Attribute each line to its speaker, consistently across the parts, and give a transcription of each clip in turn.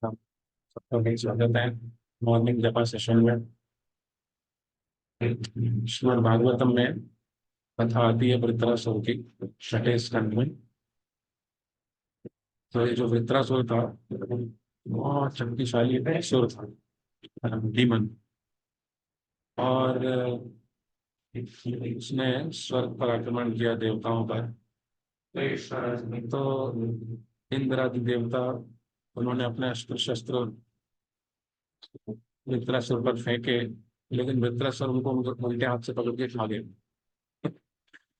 Speaker 1: हाँ, सबका भी स्वागत है मॉर्निंग जपा सेशन में। श्रीमद् भागवतम में कथा आती है वृत्रासुर की, छठे स्कंद में। तो ये जो वृत्रासुर था बहुत शक्तिशाली असुर था, डीमन। और उसने स्वर्ग पर आक्रमण किया देवताओं पर। तो इंद्र आदि देवता, उन्होंने अपने अस्त्र शस्त्र वृत्रासुर पर फेंके, लेकिन वृत्रासुर उनको उल्टे हाथ से पकड़ के खा गए।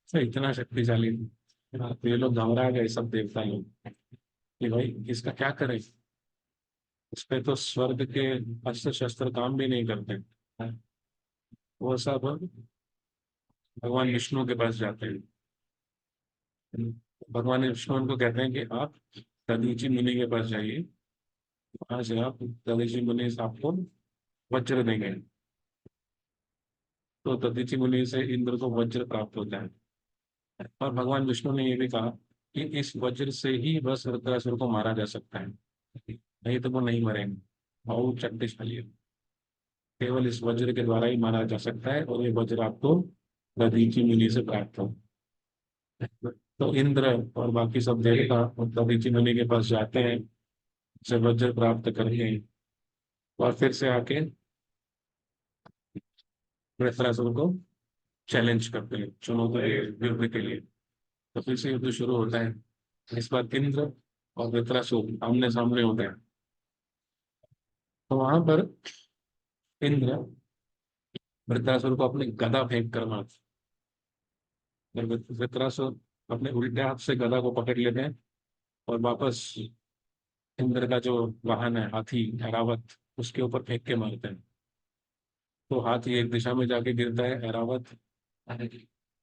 Speaker 1: तो इतना शक्तिशाली था। तो ये लोग घबरा गए, सब देवता लोग, कि भाई इसका क्या करें। इस पे तो स्वर्ग के अस्त्र शस्त्र काम भी नहीं करते। वो सब भगवान विष्णु के पास जाते हैं। भगवान विष्णु उनको कहते हैं कि आप दधीचि मुनि के पास जाइए, वहां से आप दधीचि मुनि से आपको वज्र देंगे। तो दधीचि मुनि से इंद्र को वज्र प्राप्त होता है। और भगवान विष्णु ने ये भी कहा कि इस वज्र से ही बस वृत्रासुर को मारा जा सकता है, नहीं तो वो नहीं मरेंगे। बहुत शक्तिशाली है, केवल इस वज्र के द्वारा ही मारा जा सकता है, और ये वज्र आपको दधीचि मुनि से प्राप्त हो। तो इंद्र और बाकी सब देवता और दधीचि मुनि के पास जाते हैं, से वज्र प्राप्त करके, और फिर से आके वृत्रासुर को चैलेंज करते हैं, चुनौती देते हैं युद्ध के लिए। तो फिर से युद्ध शुरू होता है। इस बार इंद्र और वृत्रासुर आमने सामने होते हैं। तो वहां पर इंद्र वृत्रासुर को अपने गदा फेंक कर मारते हैं। वृत्रासुर अपने उल्टे हाथ से गदा को पकड़ लेते हैं, और वापस इंद्र का जो वाहन है हाथी ऐरावत, उसके ऊपर फेंक के मारते हैं। तो हाथी एक दिशा में जाके गिरता है, ऐरावत,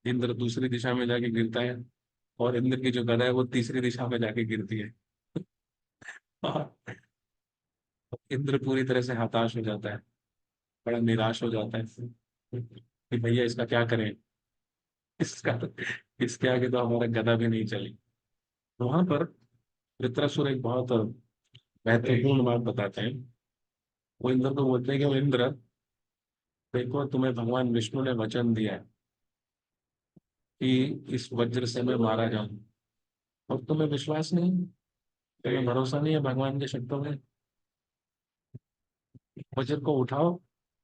Speaker 1: इंद्र दूसरी दिशा में जाके गिरता है, और इंद्र की जो गदा है वो तीसरी दिशा में जाके गिरती है। और इंद्र पूरी तरह से हताश हो जाता है, बड़ा निराश हो जाता है कि भैया इसका क्या करें। इसका इसके आगे तो हमारा गदा भी नहीं चली। तो वहां पर वृत्रासुर एक बहुत महत्वपूर्ण बात बताते हैं। वो इंद्र को बोलते हैं कि वो इंद्र, देखो तुम्हें भगवान विष्णु ने वचन दिया है कि इस वज्र से मैं मारा जाऊं, और तुम्हें विश्वास नहीं, तुम्हें भरोसा नहीं है भगवान के शब्दों में। वज्र को उठाओ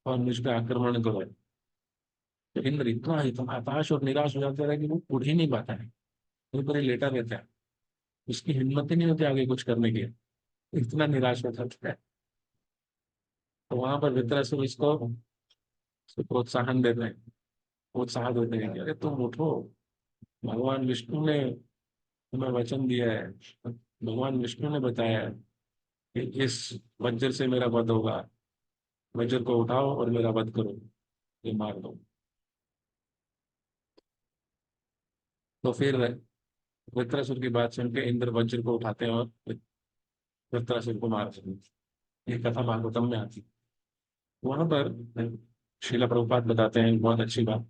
Speaker 1: और मुझ पे आक्रमण करो। तो इंद्र इतना ही तुम हताश और निराश हो जाते रहे कि वो उठ ही नहीं पाता है, वहीं पर ही लेटा रहता है। उसकी हिम्मत ही नहीं होती आगे कुछ करने की, इतना निराश हो जाता है। तो वहां पर वृत्रासुर इसको प्रोत्साहन देते हैं, उत्साह देते हैं कि अरे तुम उठो, भगवान विष्णु ने तुम्हें वचन दिया है, भगवान विष्णु ने बताया है कि इस वज्र से मेरा वध होगा। वज्र को उठाओ और मेरा वध करो, ये मार दो। तो फिर वृत्रासुर की बात सुन के इंद्र वज्र को उठाते हैं और वृत्रासुर को मार देते हैं। ये कथा भागवतम में आती है। वहां पर श्रीला प्रभुपाद बताते हैं बहुत अच्छी बात,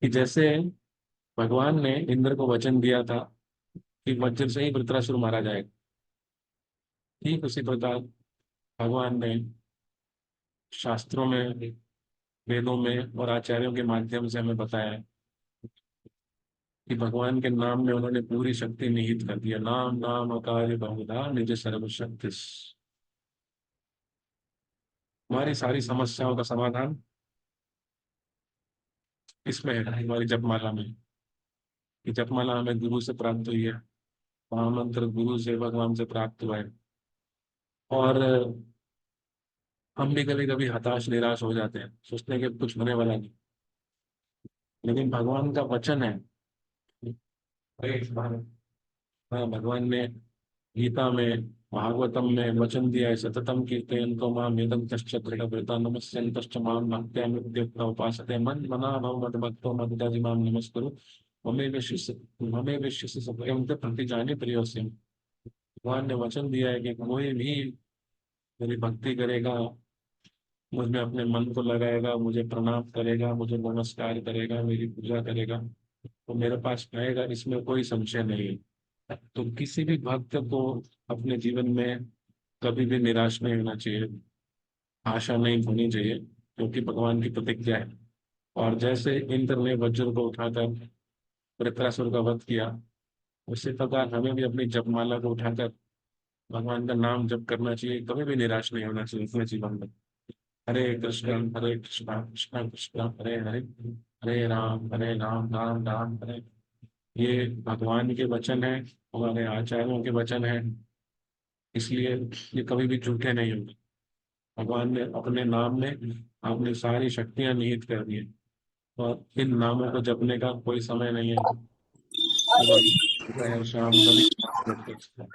Speaker 1: कि जैसे भगवान ने इंद्र को वचन दिया था कि वज्र से ही वृत्रासुर मारा जाएगा, ठीक उसी प्रकार भगवान ने शास्त्रों में, वेदों में और आचार्यों के माध्यम से हमें बताया है कि भगवान के नाम में उन्होंने पूरी शक्ति निहित कर दिया। नाम नाम अकार्य बहुधा निज सर्वशक्ति। हमारी सारी समस्याओं का समाधान इसमें है, हमारी जपमाला में। कि जपमाला हमें गुरु से प्राप्त हुई है, महामंत्र गुरु से भगवान से प्राप्त हुआ है। और हम भी कभी कभी हताश निराश हो जाते हैं, सोचते हैं कि कुछ होने वाला नहीं, लेकिन भगवान का वचन है। हाँ, भगवान ने गीता में, भागवतम में वचन दिया है, सततम कीर्तयन् तो माम यदं तश्च दृढ़व्रता नमस्यन्तश्च माम भक्त्या मृत्युक्ता उपासते मन मना भव मद्भक्तो मद्गज माम नमस्कुरु ममे विश्वसि सत्यं च प्रतिजाने प्रियोस्यम्। भगवान ने वचन दिया है कि कोई भी मेरी भक्ति करेगा, मुझ में अपने मन को लगाएगा, मुझे प्रणाम करेगा, मुझे नमस्कार करेगा, मेरी पूजा करेगा, तो मेरे पास आएगा, इसमें कोई संशय नहीं है। तो किसी भी भक्त को अपने जीवन में कभी भी निराश नहीं होना चाहिए, आशा नहीं होनी चाहिए, क्योंकि भगवान की प्रतिज्ञा है। और जैसे इंद्र ने वज्र को उठाकर वृत्रासुर का वध किया, उसी प्रकार हमें भी अपनी जपमाला को उठाकर भगवान का नाम जप करना चाहिए, कभी भी निराश नहीं होना चाहिए अपने जीवन में। हरे कृष्ण कृष्ण कृष्ण हरे हरे, हरे राम राम हरे। ये भगवान के वचन है, हमारे आचार्यों के वचन है, इसलिए ये कभी भी झूठे नहीं होंगे। भगवान ने अपने नाम में अपनी सारी शक्तियां निहित कर दी हैं, और इन नामों को जपने का कोई समय नहीं है, सुबह दोपहर शाम कभी जप सकते हैं।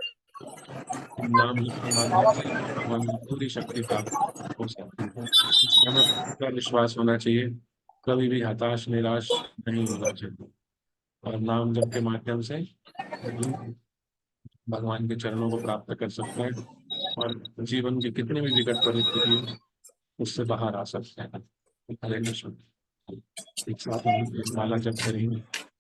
Speaker 1: इन नाम के माध्यम से भगवान की पूरी शक्ति प्राप्त हो सकती है। इसमें हमें पूरा विश्वास होना चाहिए, कभी भी हताश निराश नहीं होना चाहिए। और नाम जप के माध्यम से हम भगवान के चरणों को प्राप्त कर सकते हैं, और जीवन की कितनी भी विकट परिस्थिति हो, उससे बाहर आ सकते हैं। हरे कृष्ण। एक साथ हम माला जप करेंगे।